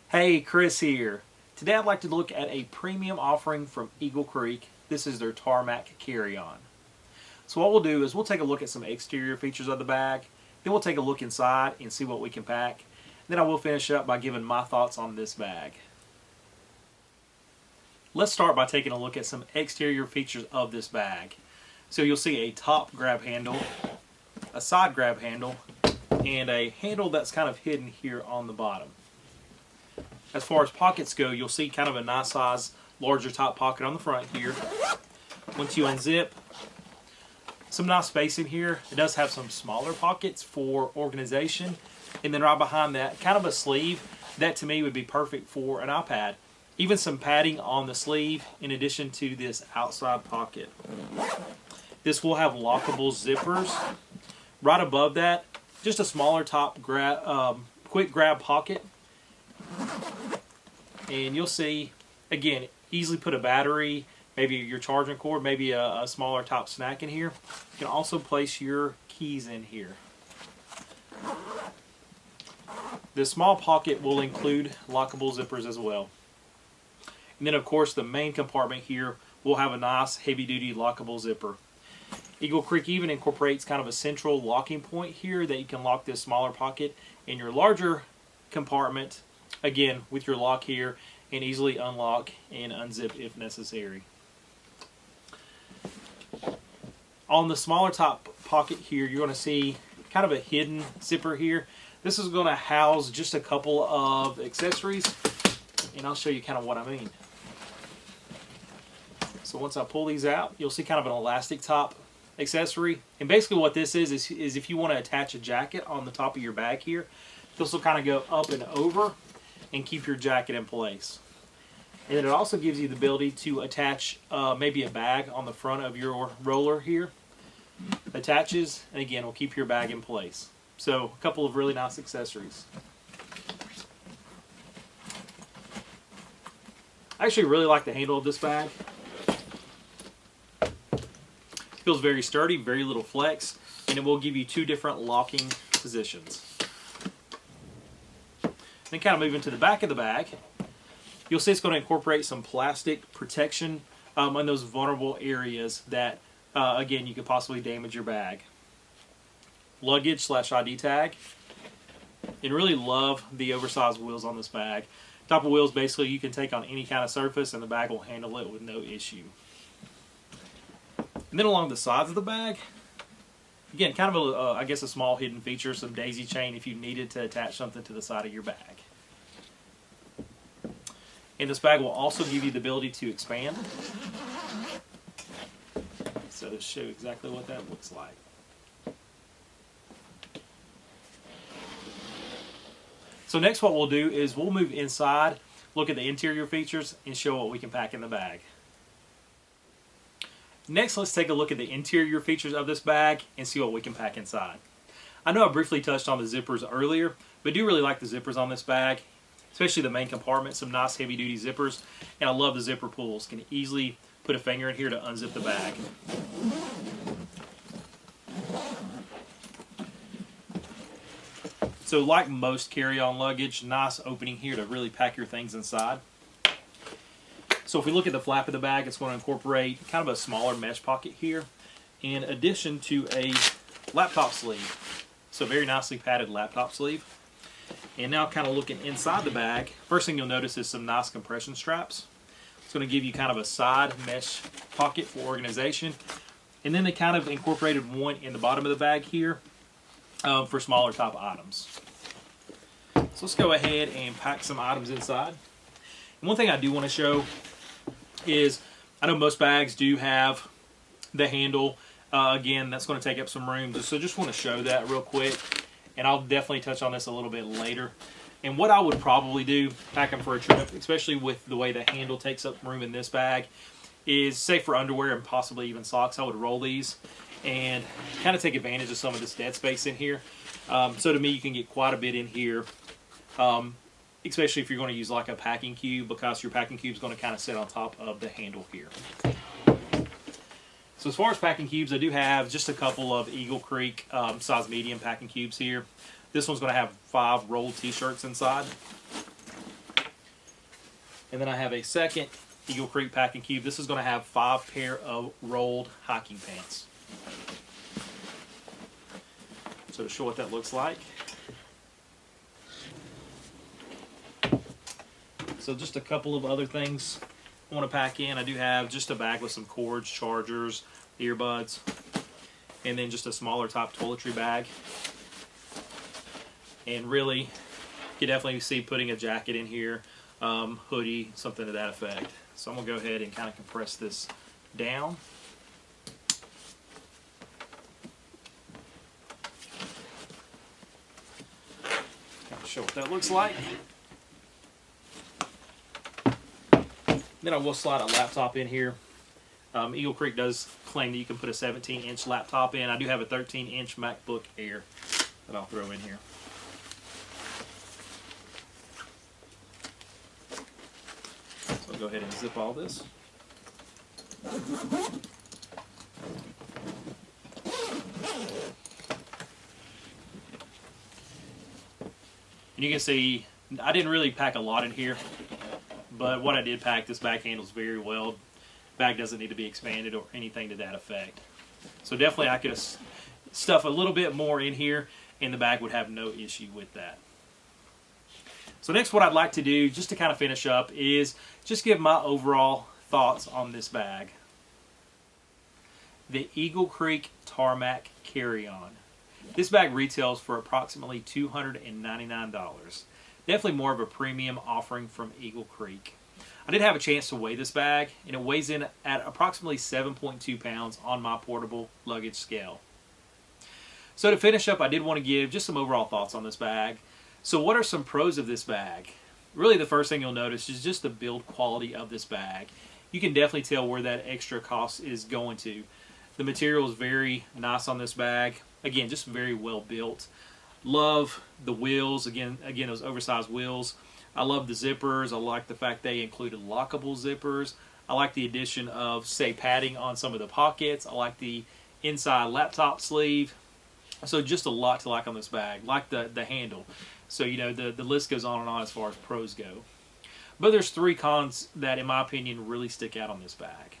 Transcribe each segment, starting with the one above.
Hey, Chris here. Today I'd like to look at a premium offering from Eagle Creek. This is their Tarmac carry-on. So what we'll do is we'll take a look at some exterior features of the bag, then we'll take a look inside and see what we can pack. Then I will finish up by giving my thoughts on this bag. Let's start by taking a look at some exterior features of this bag. So you'll see a top grab handle, a side grab handle, and a handle that's kind of hidden here on the bottom. As far as pockets go, you'll see kind of a nice size, larger top pocket on the front here. Once you unzip, some nice space in here. It does have some smaller pockets for organization. And then right behind that, kind of a sleeve. That to me would be perfect for an iPad. Even some padding on the sleeve in addition to this outside pocket. This will have lockable zippers. Right above that, just a smaller top quick grab pocket. And you'll see, again, easily put a battery, maybe your charging cord, maybe a smaller top snack in here. You can also place your keys in here. This small pocket will include lockable zippers as well. And then of course the main compartment here will have a nice heavy-duty lockable zipper. Eagle Creek even incorporates kind of a central locking point here that you can lock this smaller pocket in your larger compartment, again with your lock here, and easily unlock and unzip if necessary. On the smaller top pocket here, you're going to see kind of a hidden zipper here. This is going to house just a couple of accessories, and I'll show you kind of what I mean. So once I pull these out, you'll see kind of an elastic top accessory. And basically what this is if you want to attach a jacket on the top of your bag here, this will kind of go up and over and keep your jacket in place. And then it also gives you the ability to attach maybe a bag on the front of your roller here. Attaches, and again will keep your bag in place. So a couple of really nice accessories. I actually really like the handle of this bag. Feels very sturdy, very little flex, and it will give you two different locking positions. Then kind of moving to the back of the bag, you'll see it's going to incorporate some plastic protection in those vulnerable areas that, again, you could possibly damage your bag. Luggage / ID tag. And really love the oversized wheels on this bag. Top of wheels basically you can take on any kind of surface and the bag will handle it with no issue. And then along the sides of the bag, again, kind of I guess a small hidden feature, some daisy chain if you needed to attach something to the side of your bag. And this bag will also give you the ability to expand. So to show exactly what that looks like. So next what we'll do is we'll move inside, look at the interior features, and show what we can pack in the bag. Next, let's take a look at the interior features of this bag and see what we can pack inside. I know I briefly touched on the zippers earlier, but I do really like the zippers on this bag, especially the main compartment, some nice heavy-duty zippers, and I love the zipper pulls. Can easily put a finger in here to unzip the bag. So like most carry-on luggage, nice opening here to really pack your things inside. So if we look at the flap of the bag, it's going to incorporate kind of a smaller mesh pocket here in addition to a laptop sleeve. So very nicely padded laptop sleeve. And now kind of looking inside the bag, first thing you'll notice is some nice compression straps. It's going to give you kind of a side mesh pocket for organization. And then they kind of incorporated one in the bottom of the bag here for smaller top items. So let's go ahead and pack some items inside. And one thing I do want to show is, I know most bags do have the handle. Again, that's going to take up some room. So just want to show that real quick. And I'll definitely touch on this a little bit later. And what I would probably do, packing for a trip, especially with the way the handle takes up room in this bag, is say for underwear and possibly even socks, I would roll these and kind of take advantage of some of this dead space in here. So to me, you can get quite a bit in here, especially if you're going to use like a packing cube, because your packing cube is going to kind of sit on top of the handle here. So as far as packing cubes, I do have just a couple of Eagle Creek size medium packing cubes here. This one's going to have 5 rolled t-shirts inside. And then I have a second Eagle Creek packing cube. This is going to have 5 pair of rolled hiking pants. So to show what that looks like. So just a couple of other things I want to pack in. I do have just a bag with some cords, chargers, earbuds, and then just a smaller top toiletry bag. And really, you can definitely see putting a jacket in here, hoodie, something to that effect. So I'm going to go ahead and kind of compress this down. Kind of show what that looks like. Then I will slide a laptop in here. Eagle Creek does claim that you can put a 17-inch laptop in. I do have a 13-inch MacBook Air that I'll throw in here. So I'll go ahead and zip all this. And you can see I didn't really pack a lot in here, but what I did pack, this bag handles very well. Bag doesn't need to be expanded or anything to that effect. So definitely I could stuff a little bit more in here and the bag would have no issue with that. So next what I'd like to do, just to kind of finish up, is just give my overall thoughts on this bag. The Eagle Creek Tarmac Carry-On. This bag retails for approximately $299. Definitely more of a premium offering from Eagle Creek. I did have a chance to weigh this bag, and it weighs in at approximately 7.2 pounds on my portable luggage scale. So to finish up, I did want to give just some overall thoughts on this bag. So what are some pros of this bag? Really the first thing you'll notice is just the build quality of this bag. You can definitely tell where that extra cost is going to. The material is very nice on this bag. Again, just very well built. Love the wheels, again those oversized wheels. I love the zippers. I like the fact they included lockable zippers. I like the addition of, say, padding on some of the pockets. I like the inside laptop sleeve. So just a lot to like on this bag. Like the handle. So, you know, the list goes on and on as far as pros go. But there's 3 cons that, in my opinion, really stick out on this bag.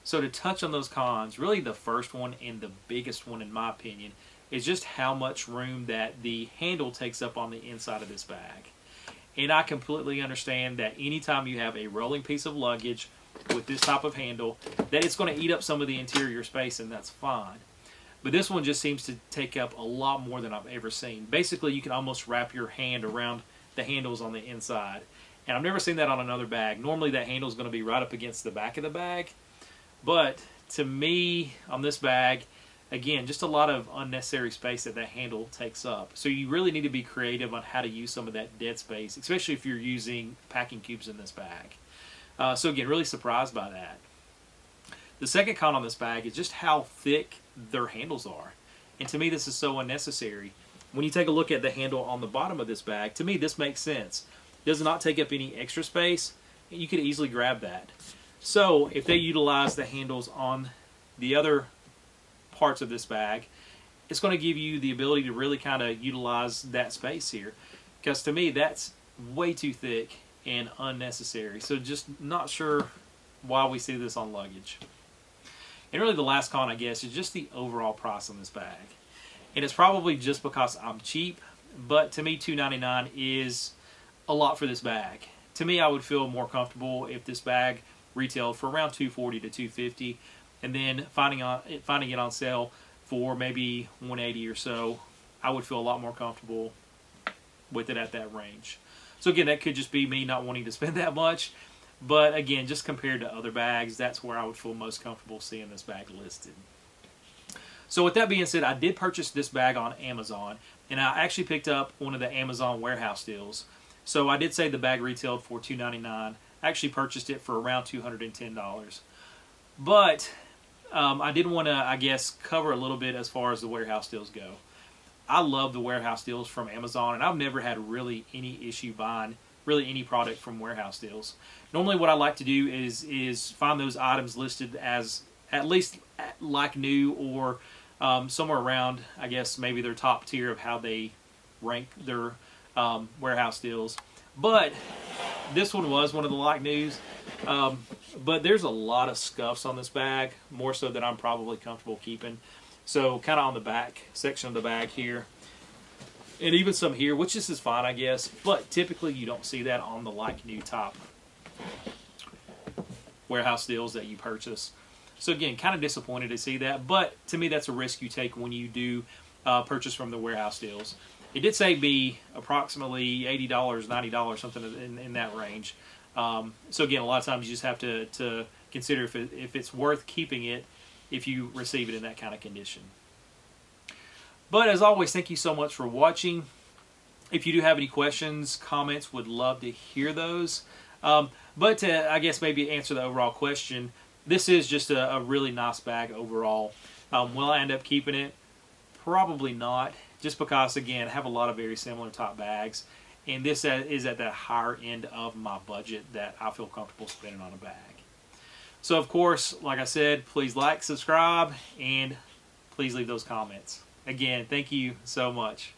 So to touch on those cons, really the first one and the biggest one, in my opinion, is just how much room that the handle takes up on the inside of this bag. And I completely understand that anytime you have a rolling piece of luggage with this type of handle, that it's going to eat up some of the interior space, and that's fine. But this one just seems to take up a lot more than I've ever seen. Basically, you can almost wrap your hand around the handles on the inside. And I've never seen that on another bag. Normally that handle is going to be right up against the back of the bag. But to me, on this bag, again, just a lot of unnecessary space that handle takes up. So you really need to be creative on how to use some of that dead space, especially if you're using packing cubes in this bag. So again, really surprised by that. The second con on this bag is just how thick their handles are. And to me, this is so unnecessary. When you take a look at the handle on the bottom of this bag, to me, this makes sense. It does not take up any extra space, and you could easily grab that. So if they utilize the handles on the other parts of this bag, it's going to give you the ability to really kind of utilize that space here. Because to me, that's way too thick and unnecessary. So just not sure why we see this on luggage. And really the last con, I guess, is just the overall price on this bag. And it's probably just because I'm cheap, but to me $299 is a lot for this bag. To me, I would feel more comfortable if this bag retailed for around $240 to $250, and then finding it on sale for maybe $180 or so. I would feel a lot more comfortable with it at that range. So again, that could just be me not wanting to spend that much. But again, just compared to other bags, that's where I would feel most comfortable seeing this bag listed. So with that being said, I did purchase this bag on Amazon, and I actually picked up one of the Amazon warehouse deals. So I did say the bag retailed for $299. I actually purchased it for around $210. But I did want to, I guess, cover a little bit as far as the warehouse deals go. I love the warehouse deals from Amazon, and I've never had really any issue buying really any product from warehouse deals. Normally what I like to do is find those items listed as at least like new, or somewhere around, I guess, maybe their top tier of how they rank their warehouse deals. But This one was one of the like news, but there's a lot of scuffs on this bag, more so than I'm probably comfortable keeping. So kind of on the back section of the bag here, and even some here, which this is fine, I guess. But typically you don't see that on the like new top warehouse deals that you purchase. So again, kind of disappointed to see that, but to me that's a risk you take when you do purchase from the warehouse deals. It did say be approximately $80, $90, something in that range. So again, a lot of times you just have to consider if it's worth keeping it if you receive it in that kind of condition. But as always, thank you so much for watching. If you do have any questions, comments, would love to hear those. But to, I guess, maybe answer the overall question, this is just a really nice bag overall. Will I end up keeping it? Probably not, just because, again, I have a lot of very similar top bags, and this is at the higher end of my budget that I feel comfortable spending on a bag. So, of course, like I said, please like, subscribe, and please leave those comments. Again, thank you so much.